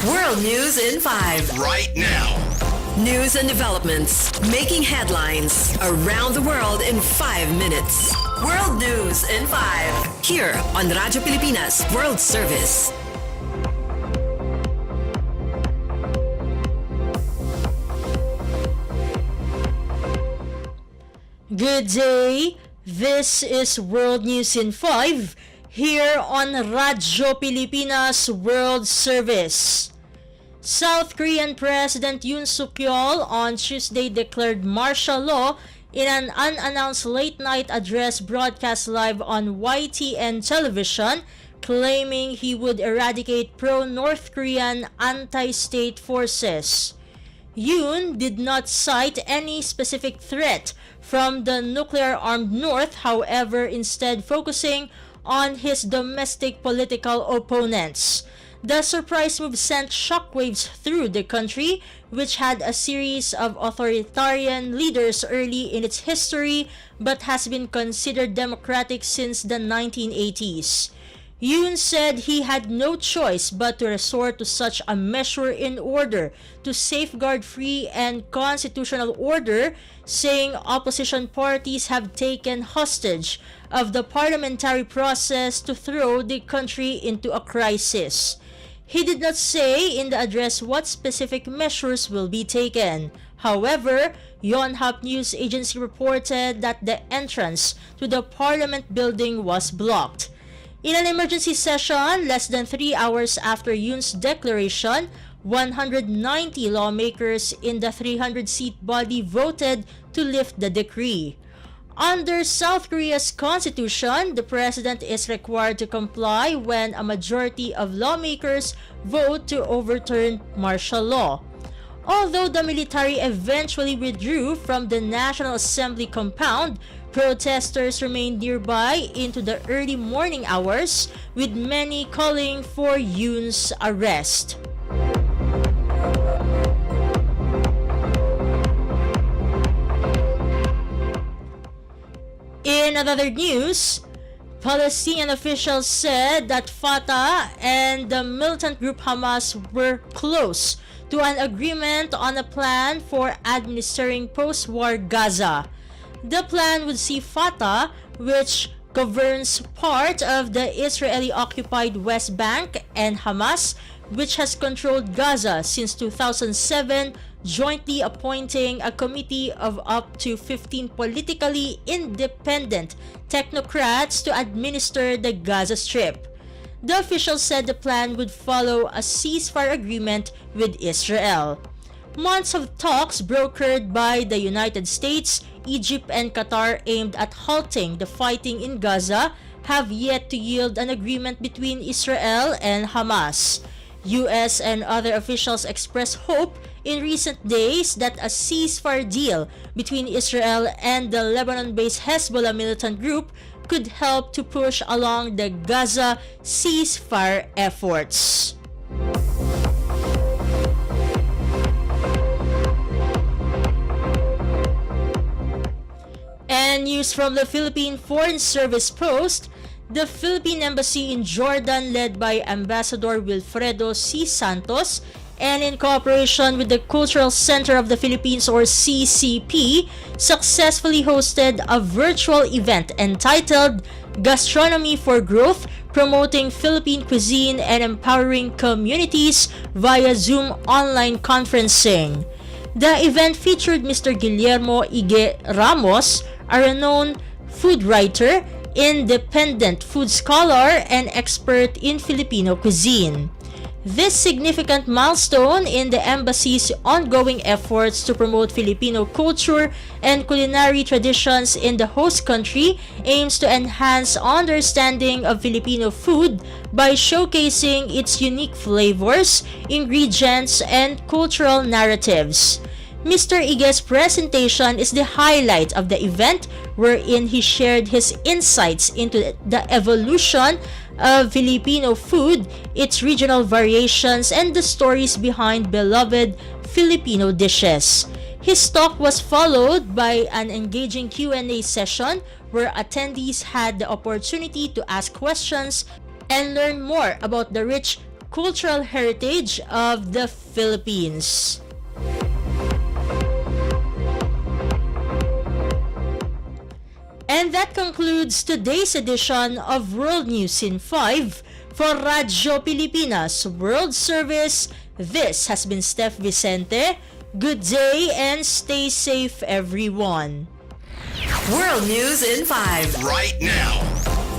World News in 5. Right now. News and developments making headlines around the world in 5 minutes. World News in 5. Here on Radyo Pilipinas World Service. Good day. This is World News in 5 here on Radyo Pilipinas World Service. South Korean President Yoon Suk-yeol on Tuesday declared martial law in an unannounced late-night address broadcast live on YTN television, claiming he would eradicate pro-North Korean anti-state forces. Yoon did not cite any specific threat from the nuclear-armed North, however, instead focusing on his domestic political opponents. The surprise move sent shockwaves through the country, which had a series of authoritarian leaders early in its history but has been considered democratic since the 1980s. Yoon said he had no choice but to resort to such a measure in order to safeguard free and constitutional order, saying opposition parties have taken hostage of the parliamentary process to throw the country into a crisis. He did not say in the address what specific measures will be taken. However, Yonhap News Agency reported that the entrance to the parliament building was blocked. In an emergency session less than 3 hours after Yoon's declaration, 190 lawmakers in the 300-seat body voted to lift the decree. Under South Korea's constitution, the president is required to comply when a majority of lawmakers vote to overturn martial law. Although the military eventually withdrew from the National Assembly compound, protesters remained nearby into the early morning hours, with many calling for Yoon's arrest. In other news, Palestinian officials said that Fatah and the militant group Hamas were close to an agreement on a plan for administering post-war Gaza. The plan would see Fatah, which governs part of the Israeli-occupied West Bank, and Hamas, which has controlled Gaza since 2007, jointly appointing a committee of up to 15 politically independent technocrats to administer the Gaza Strip. The officials said the plan would follow a ceasefire agreement with Israel. Months of talks brokered by the United States, Egypt, and Qatar aimed at halting the fighting in Gaza have yet to yield an agreement between Israel and Hamas. US and other officials expressed hope in recent days that a ceasefire deal between Israel and the Lebanon-based Hezbollah militant group could help to push along the Gaza ceasefire efforts. And news from the Philippine Foreign Service Post, the Philippine Embassy in Jordan, led by Ambassador Wilfredo C. Santos, and in cooperation with the Cultural Center of the Philippines, or CCP, successfully hosted a virtual event entitled Gastronomy for Growth, promoting Philippine cuisine and empowering communities via Zoom online conferencing. The event featured Mr. Guillermo Ige Ramos, a renowned food writer, independent food scholar, and expert in Filipino cuisine. This significant milestone in the embassy's ongoing efforts to promote Filipino culture and culinary traditions in the host country aims to enhance understanding of Filipino food by showcasing its unique flavors, ingredients, and cultural narratives. Mr. Ige's presentation is the highlight of the event, wherein he shared his insights into the evolution of Filipino food, its regional variations, and the stories behind beloved Filipino dishes. His talk was followed by an engaging Q&A session where attendees had the opportunity to ask questions and learn more about the rich cultural heritage of the Philippines. And that concludes today's edition of World News in 5 for Radyo Pilipinas World Service. This has been Steph Vicente. Good day and stay safe, everyone. World News in 5. Right now.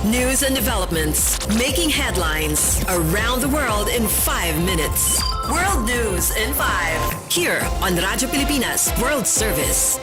News and developments making headlines around the world in 5 minutes. World News in 5. Here on Radyo Pilipinas World Service.